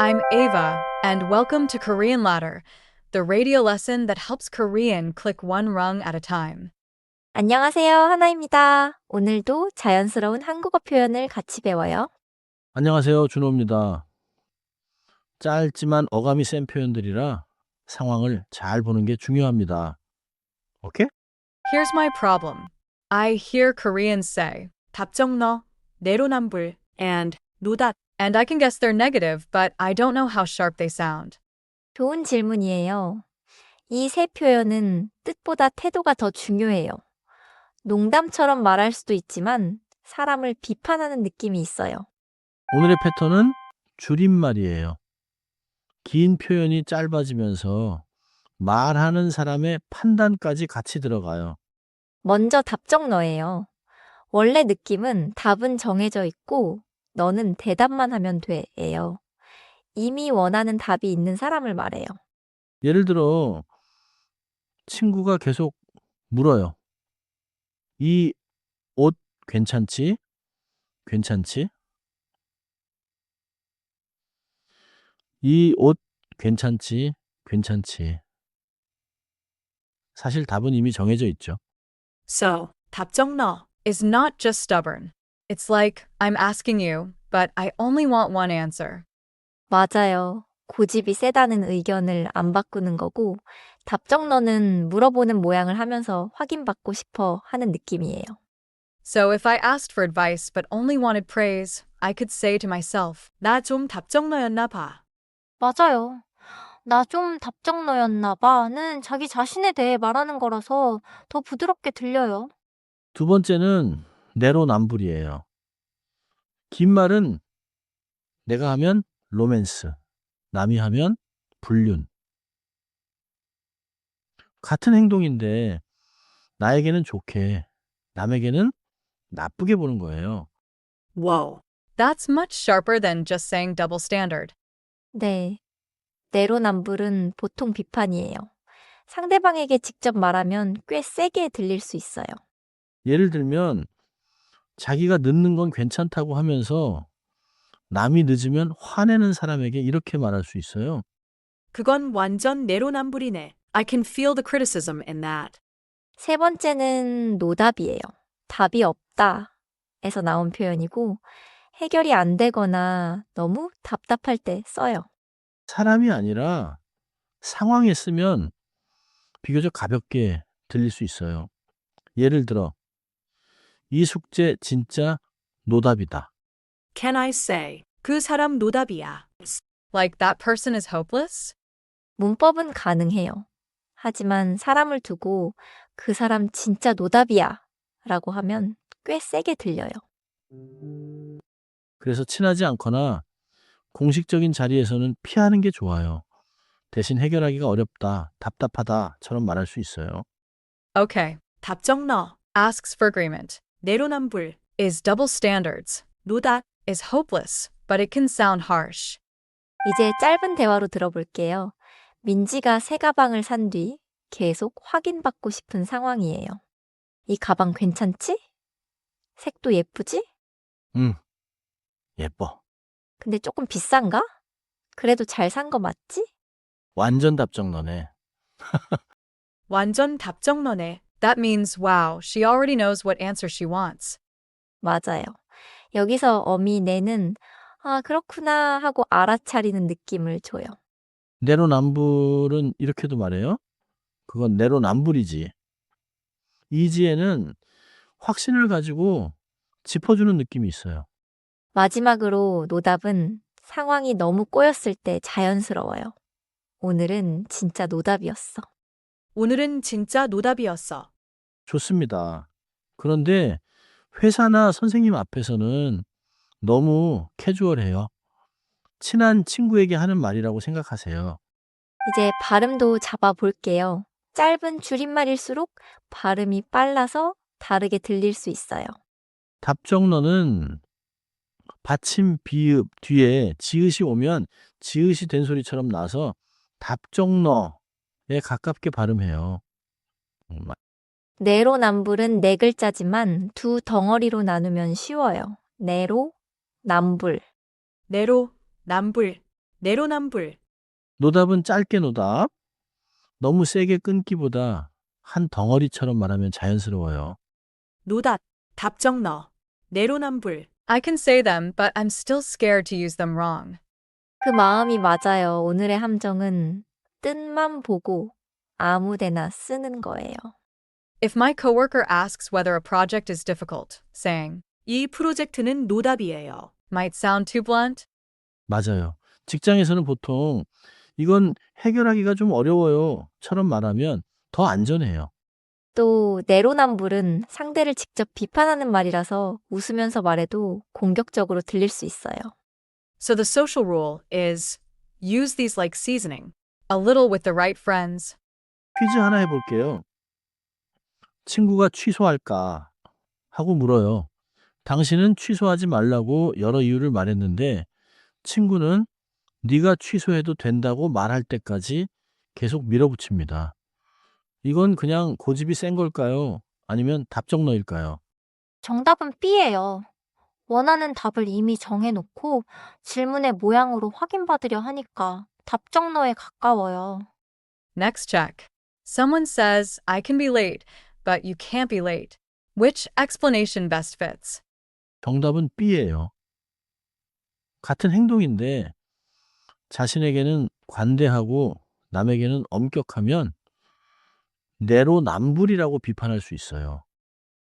I'm Ava, and welcome to Korean Ladder, the radio lesson that helps Korean click one rung at a time. 안녕하세요, 하나입니다. 오늘도 자연스러운 한국어 표현을 같이 배워요. 안녕하세요. 준호입니다. 짧지만 어감이 센 표현들이라 상황을 잘 보는 게 중요합니다. 오케이? Here's my problem. I hear Koreans say 답정너, 내로남불, and 노dat, and I can guess they're negative, but I don't know how sharp they sound. 좋은 질문이에요. 이 세 표현은 뜻보다 태도가 더 중요해요. 농담처럼 말할 수도 있지만 사람을 비판하는 느낌이 있어요. 오늘의 패턴은 줄임말이에요. 긴 표현이 짧아지면서 말하는 사람의 판단까지 같이 들어가요. 먼저 답정너예요. 원래 느낌은 답은 정해져 있고 너는 대답만 하면 돼예요. 이미 원하는 답이 있는 사람을 말해요. 예를 들어 친구가 계속 물어요. 이 옷 괜찮지? 괜찮지? 이 옷 괜찮지? 괜찮지? 사실 답은 이미 정해져 있죠. So, 답정너 is not just stubborn. It's like, I'm asking you, but I only want one answer. 맞아요. 고집이 세다는 의견을 안 바꾸는 거고 답정너는 물어보는 모양을 하면서 확인받고 싶어 하는 느낌이에요. So if I asked for advice but only wanted praise, I could say to myself, 나 좀 답정너였나 봐. 맞아요. 나 좀 답정너였나 봐는 자기 자신에 대해 말하는 거라서 더 부드럽게 들려요. 두 번째는 내로남불이에요. 긴 말은 내가 하면 로맨스, 남이 하면 불륜. 같은 행동인데 나에게는 좋게, 남에게는 나쁘게 보는 거예요. Whoa. That's much sharper than just saying double standard. 네. 내로남불은 보통 비판이에요. 상대방에게 직접 말하면 꽤 세게 들릴 수 있어요. 예를 들면 자기가 늦는 건 괜찮다고 하면서 남이 늦으면 화내는 사람에게 이렇게 말할 수 있어요. 그건 완전 내로남불이네. I can feel the criticism in that. 세 번째는 노답이에요. 답이 없다 에서 나온 표현이고 해결이 안 되거나 너무 답답할 때 써요. 사람이 아니라 상황에 쓰면 비교적 가볍게 들릴 수 있어요. 예를 들어 이 숙제 진짜 노답이다. Can I say, 그 사람 노답이야. Like that person is hopeless? 문법은 가능해요. 하지만 사람을 두고 그 사람 진짜 노답이야 라고 하면 꽤 세게 들려요. 그래서 친하지 않거나 공식적인 자리에서는 피하는 게 좋아요. 대신 해결하기가 어렵다, 답답하다처럼 말할 수 있어요. Okay. 답정너 asks for agreement. 내로남불 is double standards. 노답 is hopeless, but it can sound harsh. 이제 짧은 대화로 들어볼게요. 민지가 새 가방을 산 뒤 계속 확인받고 싶은 상황이에요. 이 가방 괜찮지? 색도 예쁘지? 예뻐. 근데 조금 비싼가? 그래도 잘 산 거 맞지? 완전 답정너네. 완전 답정너네. That means, wow, she already knows what answer she wants. 맞아요. 여기서 어미 내는 그렇구나 하고 알아차리는 느낌을 줘요. 내로남불은 이렇게도 말해요. 그건 내로남불이지. 이지에는 확신을 가지고 짚어주는 느낌이 있어요. 마지막으로 노답은 상황이 너무 꼬였을 때 자연스러워요. 오늘은 진짜 노답이었어. 오늘은 진짜 노답이었어. 좋습니다. 그런데 회사나 선생님 앞에서는 너무 캐주얼해요. 친한 친구에게 하는 말이라고 생각하세요. 이제 발음도 잡아볼게요. 짧은 줄임말일수록 발음이 빨라서 다르게 들릴 수 있어요. 답정너는 받침 비읍 뒤에 지읒이 오면 지읒이 된 소리처럼 나서 답정너에 가깝게 발음해요. 내로남불은 네 글자지만 두 덩어리로 나누면 쉬워요. 내로, 남불. 내로, 남불. 내로남불. 노답은 짧게 노답. 너무 세게 끊기보다 한 덩어리처럼 말하면 자연스러워요. 노답. 답정너. 내로남불. I can say them, but I'm still scared to use them wrong. 그 마음이 맞아요. 오늘의 함정은 뜻만 보고 아무데나 쓰는 거예요. If my coworker asks whether a project is difficult, saying, 이 프로젝트는 노답이에요, might sound too blunt. 맞아요. 직장에서는 보통 이건 해결하기가 좀 어려워요.처럼 말하면 더 안전해요. 또 내로남불은 상대를 직접 비판하는 말이라서 웃으면서 말해도 공격적으로 들릴 수 있어요. So the social rule is use these like seasoning, a little with the right friends. 퀴즈 하나 해볼게요. 친구가 취소할까 하고 물어요. 당신은 취소하지 말라고 여러 이유를 말했는데 친구는 네가 취소해도 된다고 말할 때까지 계속 밀어붙입니다. 이건 그냥 고집이 센 걸까요? 아니면 답정너일까요? 정답은 B예요. 원하는 답을 이미 정해놓고 질문의 모양으로 확인받으려 하니까 답정너에 가까워요. Next check. Someone says, I can be late, but you can't be late. Which explanation best fits? 정답은 B예요. 같은 행동인데 자신에게는 관대하고 남에게는 엄격하면 내로남불이라고 비판할 수 있어요.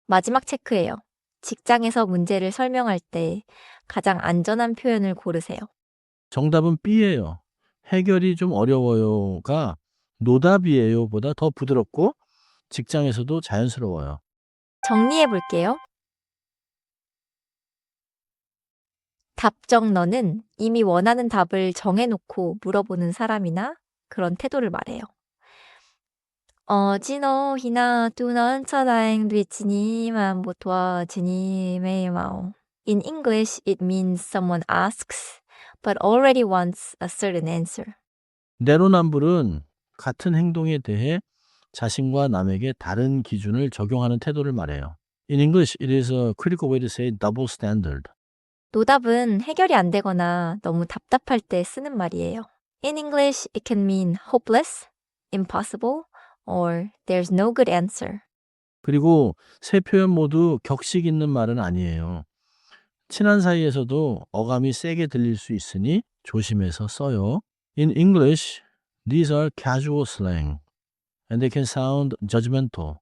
마지막 체크예요. 직장에서 문제를 설명할 때 가장 안전한 표현을 고르세요. 정답은 B예요. 해결이 좀 어려워요가 노답이에요 보다 더 부드럽고 직장에서도 자연스러워요. 정리해 볼게요. 답정너는 이미 원하는 답을 정해놓고 물어보는 사람이나 그런 태도를 말해요. 진호, 희나, 뚜넌, 처다행, 리치니만 보토와 지니 메이마오. In English, it means someone asks, but already wants a certain answer. 내로남불은 같은 행동에 대해 자신과 남에게 다른 기준을 적용하는 태도를 말해요. In English, it is a critical way to say double standard. 노답은 해결이 안 되거나 너무 답답할 때 쓰는 말이에요. In English, it can mean hopeless, impossible, or there's no good answer. 그리고 세 표현 모두 격식 있는 말은 아니에요. 친한 사이에서도 어감이 세게 들릴 수 있으니 조심해서 써요. In English, these are casual slang, and they can sound judgmental.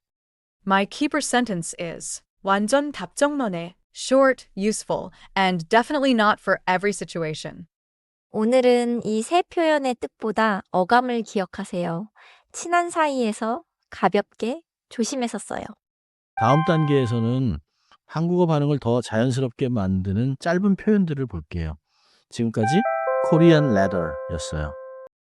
My keeper sentence is 완전 답정너네. Short, useful, and definitely not for every situation. 오늘은 이 세 표현의 뜻보다 어감을 기억하세요. 친한 사이에서 가볍게 조심해서 써요. 다음 단계에서는 한국어 반응을 더 자연스럽게 만드는 짧은 표현들을 볼게요. 지금까지 Korean Ladder였어요.